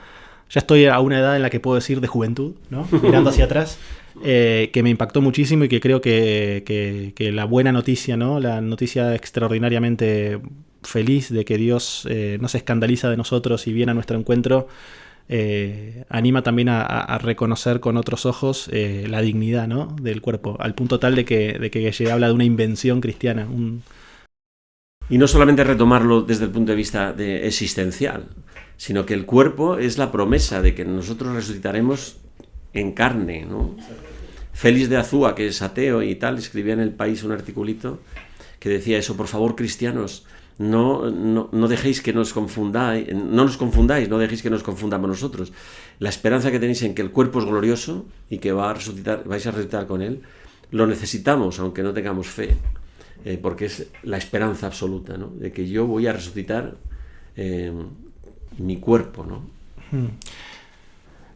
ya estoy a una edad en la que puedo decir de juventud, ¿no? Mirando hacia atrás, que me impactó muchísimo y que creo que la buena noticia, ¿no? La noticia extraordinariamente feliz de que Dios no se escandaliza de nosotros y viene a nuestro encuentro, anima también a reconocer con otros ojos la dignidad, ¿no? Del cuerpo, al punto tal de que se habla de una invención cristiana. Y no solamente retomarlo desde el punto de vista existencial, sino que el cuerpo es la promesa de que nosotros resucitaremos en carne, ¿no? Félix de Azúa, que es ateo y tal, escribía en El País un articulito que decía eso: por favor, cristianos, no dejéis que nos confundáis, no dejéis que nos confundamos nosotros. La esperanza que tenéis en que el cuerpo es glorioso y que vais a resucitar con él, lo necesitamos, aunque no tengamos fe, porque es la esperanza absoluta, ¿no? De que yo voy a resucitar mi cuerpo, ¿no?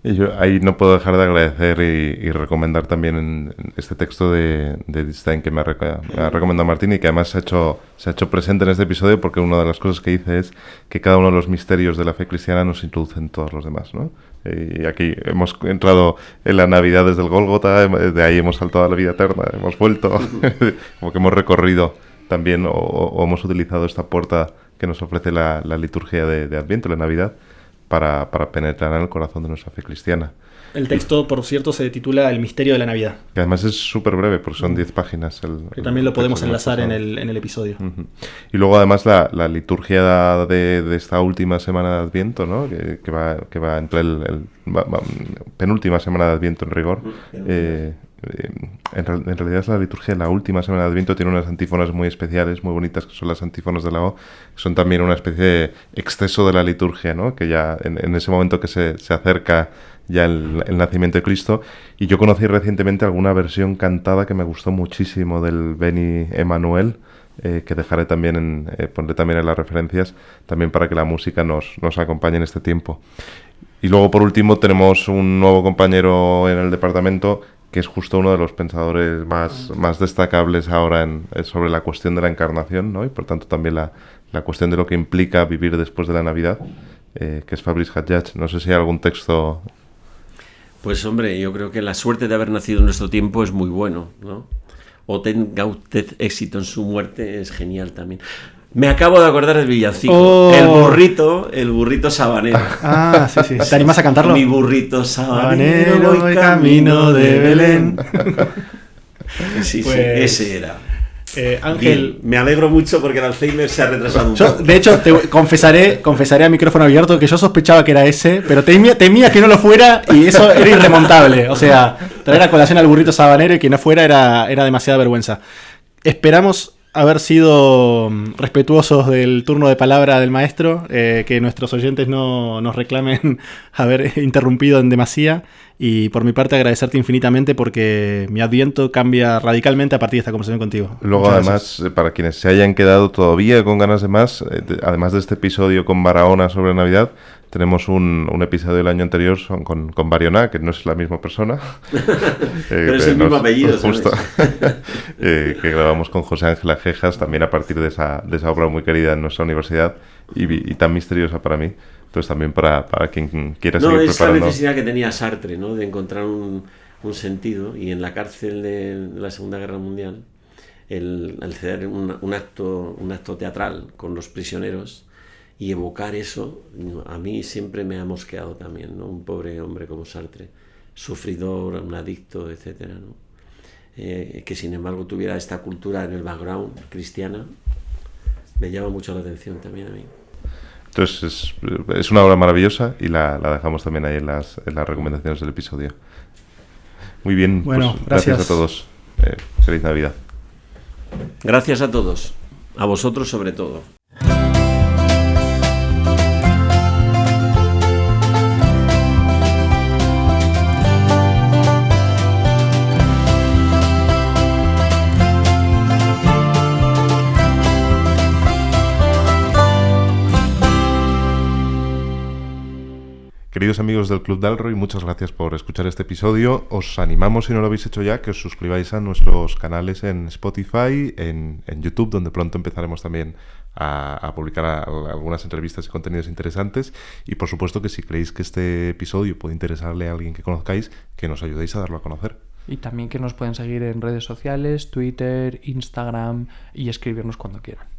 Y yo ahí no puedo dejar de agradecer y recomendar también este texto de Stein que me ha recomendado Martín y que además se ha hecho presente en este episodio, porque una de las cosas que dice es que cada uno de los misterios de la fe cristiana nos introduce en todos los demás, ¿no? Y aquí hemos entrado en la Navidad desde el Gólgota, de ahí hemos saltado a la vida eterna, hemos vuelto, como que hemos recorrido también o hemos utilizado esta puerta que nos ofrece la liturgia de Adviento, la Navidad, para penetrar en el corazón de nuestra fe cristiana. El texto, por cierto, se titula El misterio de la Navidad. Que además es súper breve, porque son 10 páginas. Que también lo podemos enlazar en el episodio. Uh-huh. Y luego además la liturgia de esta última semana de Adviento, ¿no? que va entre penúltima semana de Adviento en rigor. En realidad es la liturgia de la última semana de Adviento, tiene unas antífonas muy especiales, muy bonitas, que son las antífonas de la O, que son también una especie de exceso de la liturgia, ¿no? Que ya en ese momento que se acerca ya el nacimiento de Cristo. Y yo conocí recientemente alguna versión cantada que me gustó muchísimo del Beni Emanuel, que dejaré también pondré también en las referencias, también para que la música nos acompañe en este tiempo. Y luego, por último, tenemos un nuevo compañero en el departamento, que es justo uno de los pensadores más destacables ahora sobre la cuestión de la encarnación, ¿no? Y por tanto también la cuestión de lo que implica vivir después de la Navidad, que es Fabrice Hadjadj. No sé si hay algún texto... Pues hombre, yo creo que la suerte de haber nacido en nuestro tiempo es muy bueno, ¿no? O tenga usted éxito en su muerte, es genial también. Me acabo de acordar del villancico. Oh. El burrito sabanero. Ah, sí. ¿Te animas a cantarlo? Mi burrito sabanero, voy camino de Belén. Sí, pues, ese era. Ángel, bien, me alegro mucho porque el Alzheimer se ha retrasado un poco. De hecho, te confesaré a micrófono abierto que yo sospechaba que era ese, pero temía que no lo fuera y eso era irremontable. O sea, traer a colación al burrito sabanero y que no fuera era demasiada vergüenza. Esperamos haber sido respetuosos del turno de palabra del maestro, que nuestros oyentes no nos reclamen haber interrumpido en demasía, y por mi parte agradecerte infinitamente porque mi Adviento cambia radicalmente a partir de esta conversación contigo. Luego muchas además, para quienes se hayan quedado todavía con ganas de más, además de este episodio con Barahona sobre Navidad, tenemos un episodio del año anterior con Bariona, que no es la misma persona. Pero es el mismo apellido, justo. Que grabamos con José Ángel Ajejas, también a partir de esa obra muy querida en nuestra universidad y tan misteriosa para mí. Entonces también para quien quiera seguir preparando... No, es la necesidad que tenía Sartre, ¿no? De encontrar un sentido, y en la cárcel de la Segunda Guerra Mundial, el hacer un acto teatral con los prisioneros y evocar eso, a mí siempre me ha mosqueado también, ¿no? Un pobre hombre como Sartre, sufridor, un adicto, etcétera, ¿no? Que sin embargo tuviera esta cultura en el background cristiana, me llama mucho la atención también a mí. Entonces es una obra maravillosa y la dejamos también ahí en las recomendaciones del episodio. Muy bien, bueno, pues gracias a todos. Feliz Navidad. Gracias a todos, a vosotros sobre todo. Queridos amigos del Club Dalroy, muchas gracias por escuchar este episodio. Os animamos, si no lo habéis hecho ya, que os suscribáis a nuestros canales en Spotify, en YouTube, donde pronto empezaremos también a publicar algunas entrevistas y contenidos interesantes. Y por supuesto que si creéis que este episodio puede interesarle a alguien que conozcáis, que nos ayudéis a darlo a conocer. Y también que nos pueden seguir en redes sociales, Twitter, Instagram, y escribirnos cuando quieran.